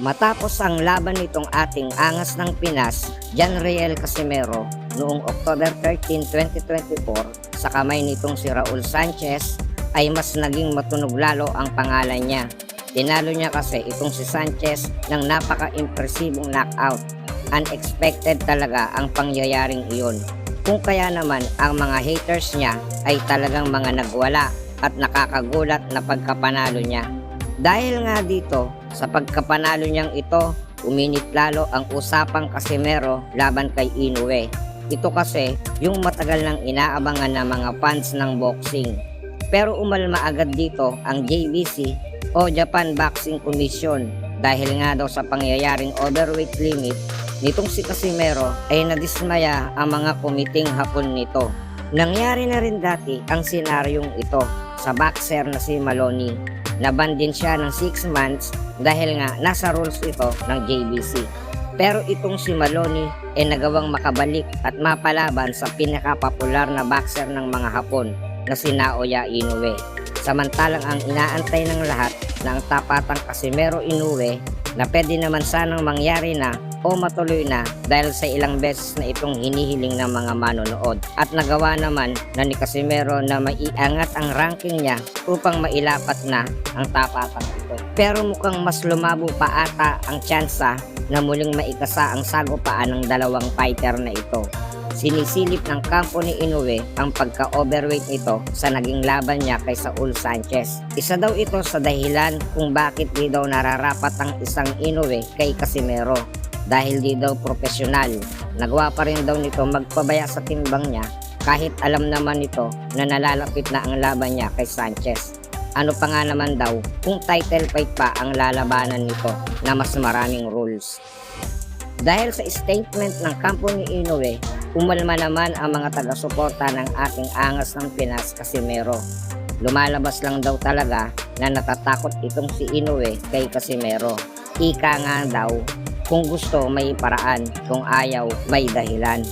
Matapos ang laban nitong ating angas ng Pinas, Janriel Casimero, noong October 13, 2024 sa kamay nitong si Raul Sanchez, ay mas naging matunog lalo ang pangalan niya. Tinalo niya kasi itong si Sanchez ng napaka-impresibong knockout. Unexpected talaga ang pangyayaring iyon. Kung kaya naman ang mga haters niya ay talagang mga nagwala at nakakagulat na pagkapanalo niya. Dahil nga dito, sa pagkapanalo niyang ito, uminit lalo ang usapang Casimero laban kay Inoue. Ito kasi yung matagal nang inaabangan ng mga fans ng boxing. Pero umalma agad dito ang JBC o Japan Boxing Commission dahil nga daw sa pangyayaring overweight limit nitong si Casimero ay nadismaya ang mga komiting Hapon nito. Nangyari na rin dati ang senaryong ito sa boxer na si Maloney. Naban din siya ng 6 months dahil nga nasa rules ito ng JBC. Pero itong si Maloney ay nagawang makabalik at mapalaban sa pinakapopular na boxer ng mga Hapon na si Naoya Inoue. Samantalang ang inaantay ng lahat na ang tapatang Casimero Inoue na pwede naman sanang mangyari na o matuloy na dahil sa ilang beses na itong hinihiling ng mga manonood. At nagawa naman na ni Casimero na maiangat ang ranking niya upang mailapat na ang tapatang ito. Pero mukhang mas lumabo pa ata ang tsansa na muling maikasa ang sagupaan ng dalawang fighter na ito. Sinisilip ng kampo ni Inoue ang pagka-overweight nito sa naging laban niya kay Saul Sanchez. Isa daw ito sa dahilan kung bakit di daw nararapat ang isang Inoue kay Casimero. Dahil di daw profesional, nagawa pa rin daw nito magpabaya sa timbang niya kahit alam naman nito na nalalapit na ang laban niya kay Sanchez. Ano pa nga naman daw kung title fight pa ang lalabanan nito na mas maraming rules. Dahil sa statement ng kampo ni Inoue, umalma naman ang mga taga-suporta ng ating angas ng Pinas Casimero. Lumalabas lang daw talaga na natatakot itong si Inoue kay Casimero. Ika nga daw, kung gusto may paraan, kung ayaw may dahilan.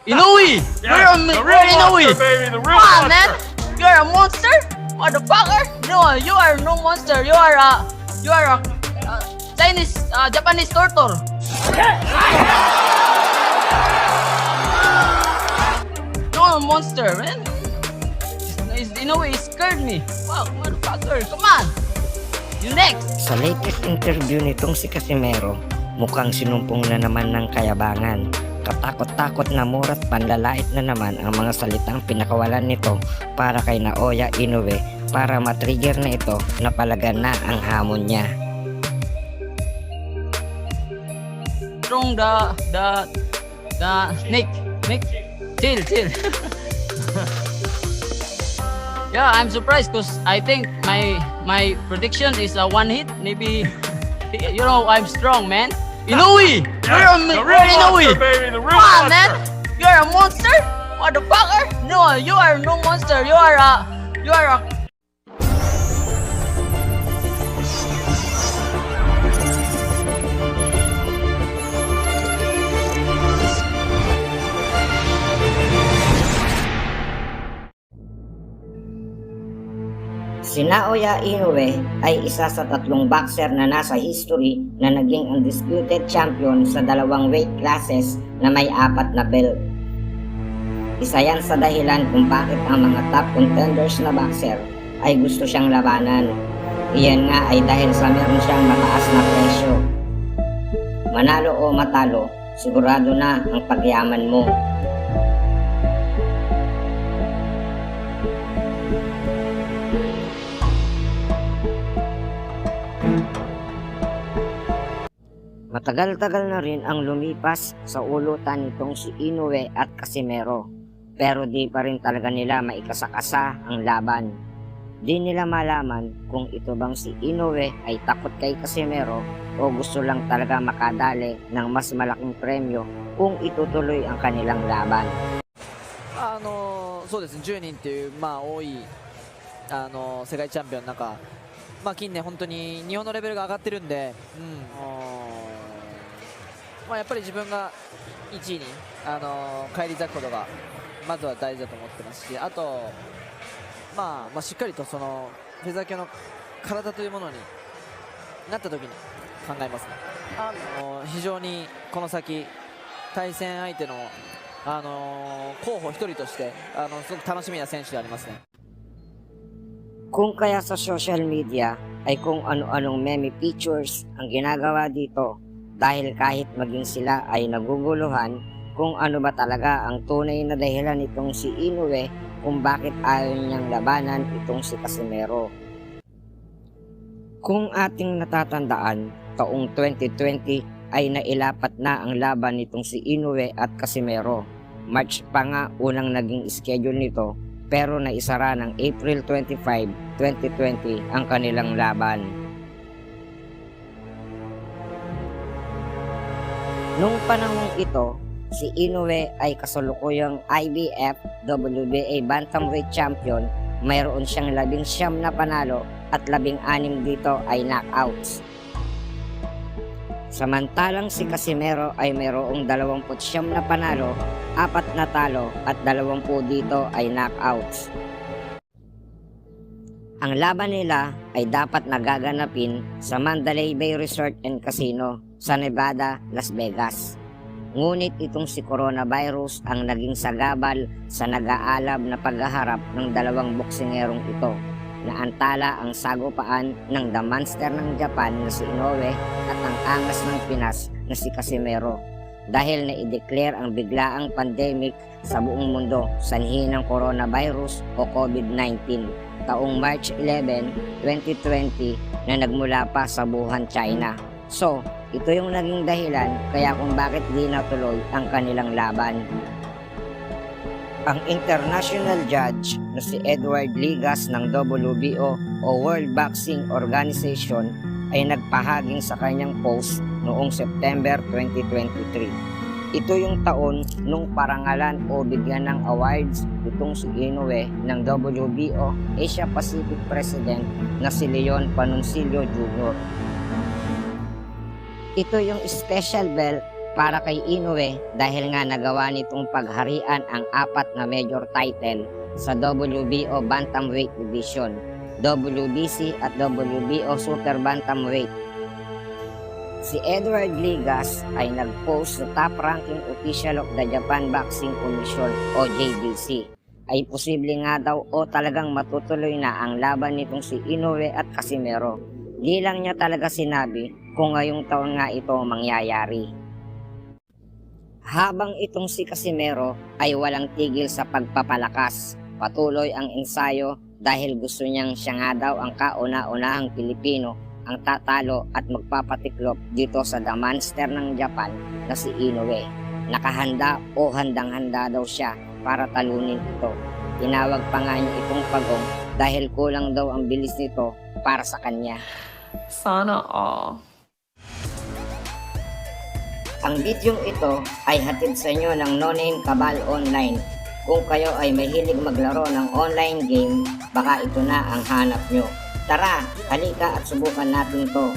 Inoue! Yeah, the real Inoue! monster, baby, the real Come on, monster. man! You're a monster? Motherfucker! No, you are no monster. You are a Chinese, Japanese torture. You're a monster, man. Inoue scared me. Wow, motherfucker! Come on! You next! Sa latest interview nitong si Casimero, mukhang sinumpong na naman ng kayabangan. Katakot-takot na murat panlalait na naman ang mga salitang pinakawalan nito para kay Naoya Inoue para matrigger na ito na palagan na ang hamon niya. Strong the snake. Chill. Yeah, I'm surprised because I think my prediction is a one hit. Maybe you know I'm strong, man. Inoue! Yeah, the real monster, baby, the real Come on, monster. man! You're a monster? Motherfucker! No, you are no monster. You are a Si Naoya Inoue ay isa sa 3 boxer na nasa history na naging undisputed champion sa 2 weight classes na may 4 na belt. Isa yan sa dahilan kung bakit ang mga top contenders na boxer ay gusto siyang labanan. Iyan nga ay dahil sa meron siyang mataas na presyo. Manalo o matalo, sigurado na ang pagyaman mo. Matagal-tagal na rin ang lumipas sa ulutan nitong si Inoue at Casimero, pero di pa rin talaga nila maikasakasa ang laban. Di nila malaman kung ito bang si Inoue ay takot kay Casimero o gusto lang talaga makadali ng mas malaking premyo kung itutuloy ang kanilang laban. そうですね、10人っていう、多い世界チャンピオンなんか、近年本当に日本のレベルが上がってるんで、まあ、やっぱり自分が1位に、返り咲くことがまずは大事だと思ってますし、あと、しっかりとそのフェザー級の体というものになった時に考えますね。非常にこの先対戦相手の、候補一人としてすごく楽しみな選手でありますね。 Kung kaya sa social media ay kung ano-anong meme pictures ang ginagawa dito dahil kahit maging sila ay naguguluhan kung ano ba talaga ang tunay na dahilan nitong si Inoue kung bakit ayaw niyang labanan itong si Casimero. Kung ating natatandaan, taong 2020 ay nailapat na ang laban nitong si Inoue at Casimero. March pa nga unang naging schedule nito pero naisara ng April 25, 2020 ang kanilang laban. Nung panahong ito, si Inoue ay kasalukuyang IBF WBA Bantamweight Champion. Mayroon siyang 19 na panalo at 16 dito ay knockouts. Samantalang si Casimero ay mayroong 29 na panalo, 4 na talo at 20 dito ay knockouts. Ang laban nila ay dapat nagaganapin sa Mandalay Bay Resort and Casino sa Nevada, Las Vegas. Ngunit itong si coronavirus ang naging sagabal sa nag-aalab na paghaharap ng dalawang boksingerong ito. Naantala ang sagupaan ng The Monster ng Japan na si Inoue at ang angas ng Pinas na si Casimero dahil na-i-declare ang biglaang pandemic sa buong mundo sanhi ng coronavirus o COVID-19 taong March 11, 2020 na nagmula pa sa Wuhan, China. So, ito yung naging dahilan kaya kung bakit di natuloy ang kanilang laban. Ang international judge na si Edward Ligas ng WBO o World Boxing Organization ay nagpahaging sa kanyang post noong September 2023. Ito yung taon nung parangalan o bigyan ng awards itong si Inoue ng WBO Asia Pacific President na si Leon Panoncillo Jr. Ito yung special belt para kay Inoue dahil nga nagawa nitong pagharian ang 4 na major title sa WBO Bantamweight Division, WBC at WBO Super Bantamweight. Si Edward Ligas ay nag-post sa top-ranking official of the Japan Boxing Commission o JBC. Ay posible nga daw o talagang matutuloy na ang laban nitong si Inoue at Casimero. Di lang niya talaga sinabi kung ngayong taon nga ito mangyayari. Habang itong si Casimero ay walang tigil sa pagpapalakas, patuloy ang ensayo dahil gusto niyang siya nga daw ang kauna-unahang Pilipino ang tatalo at magpapatiklop dito sa The Monster ng Japan na si Inoue. Nakahanda o handang-handa daw siya para talunin ito. Tinawag pa nga niya itong pagong dahil kulang daw ang bilis nito para sa kanya. Sana all. Ang bidyong ito ay hatid sa inyo ng No Name Cabal Online. Kung kayo ay mahilig maglaro ng online game, baka ito na ang hanap nyo. Tara, halika at subukan natin to.